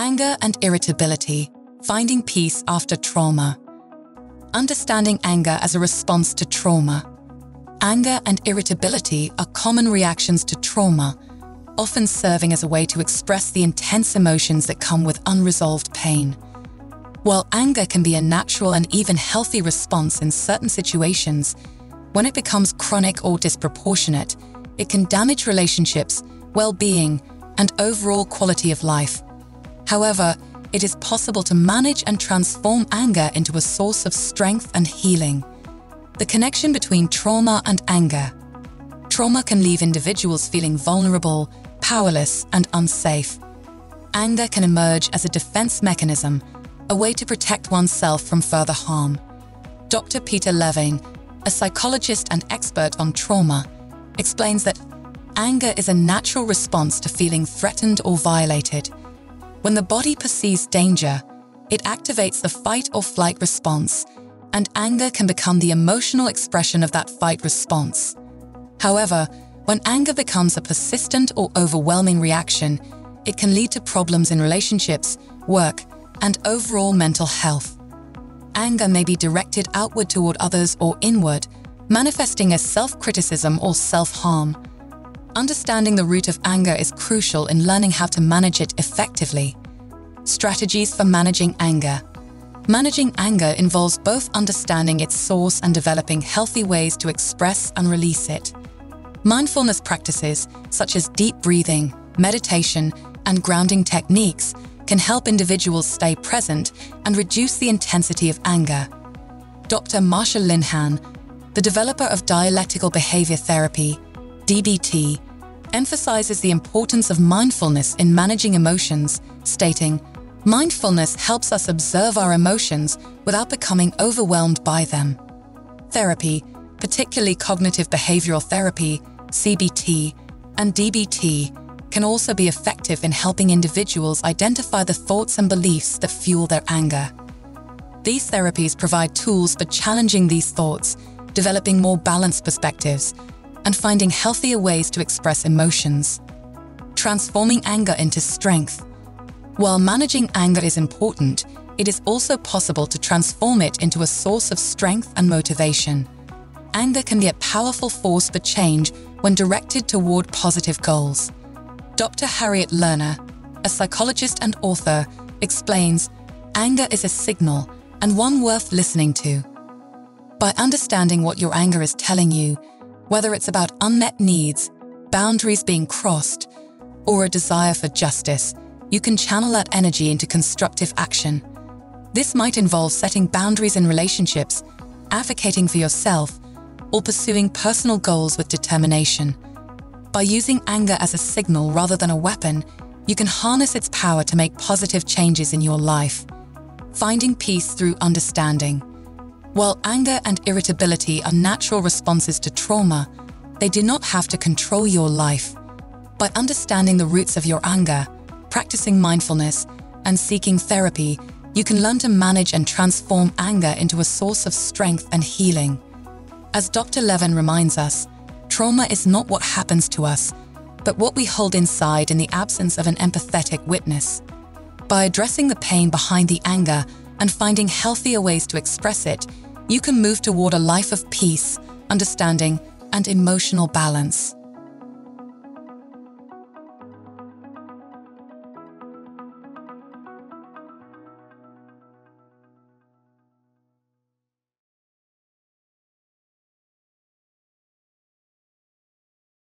Anger and irritability, finding peace after trauma. Understanding anger as a response to trauma. Anger and irritability are common reactions to trauma, often serving as a way to express the intense emotions that come with unresolved pain. While anger can be a natural and even healthy response in certain situations, when it becomes chronic or disproportionate, it can damage relationships, well-being, and overall quality of life. However, it is possible to manage and transform anger into a source of strength and healing. The connection between trauma and anger. Trauma can leave individuals feeling vulnerable, powerless, and unsafe. Anger can emerge as a defense mechanism, a way to protect oneself from further harm. Dr. Peter Levine, a psychologist and expert on trauma, explains that anger is a natural response to feeling threatened or violated. When the body perceives danger, it activates the fight or flight response, and anger can become the emotional expression of that fight response. However, when anger becomes a persistent or overwhelming reaction, it can lead to problems in relationships, work, and overall mental health. Anger may be directed outward toward others or inward, manifesting as self-criticism or self-harm. Understanding the root of anger is crucial in learning how to manage it effectively. Strategies for managing anger. Managing anger involves both understanding its source and developing healthy ways to express and release it. Mindfulness practices, such as deep breathing, meditation, and grounding techniques, can help individuals stay present and reduce the intensity of anger. Dr. Marsha Linehan, the developer of dialectical behavior therapy, DBT, emphasizes the importance of mindfulness in managing emotions, stating, "Mindfulness helps us observe our emotions without becoming overwhelmed by them." Therapy, particularly cognitive behavioral therapy, CBT, and DBT, can also be effective in helping individuals identify the thoughts and beliefs that fuel their anger. These therapies provide tools for challenging these thoughts, developing more balanced perspectives, and finding healthier ways to express emotions. Transforming anger into strength. While managing anger is important, it is also possible to transform it into a source of strength and motivation. Anger can be a powerful force for change when directed toward positive goals. Dr. Harriet Lerner, a psychologist and author, explains, anger is a signal and one worth listening to. By understanding what your anger is telling you, whether it's about unmet needs, boundaries being crossed, or a desire for justice, you can channel that energy into constructive action. This might involve setting boundaries in relationships, advocating for yourself, or pursuing personal goals with determination. By using anger as a signal rather than a weapon, you can harness its power to make positive changes in your life. Finding peace through understanding. While anger and irritability are natural responses to trauma, they do not have to control your life. By understanding the roots of your anger, practicing mindfulness, and seeking therapy, you can learn to manage and transform anger into a source of strength and healing. As Dr. Levin reminds us, trauma is not what happens to us, but what we hold inside in the absence of an empathetic witness. By addressing the pain behind the anger and finding healthier ways to express it, you can move toward a life of peace, understanding, and emotional balance.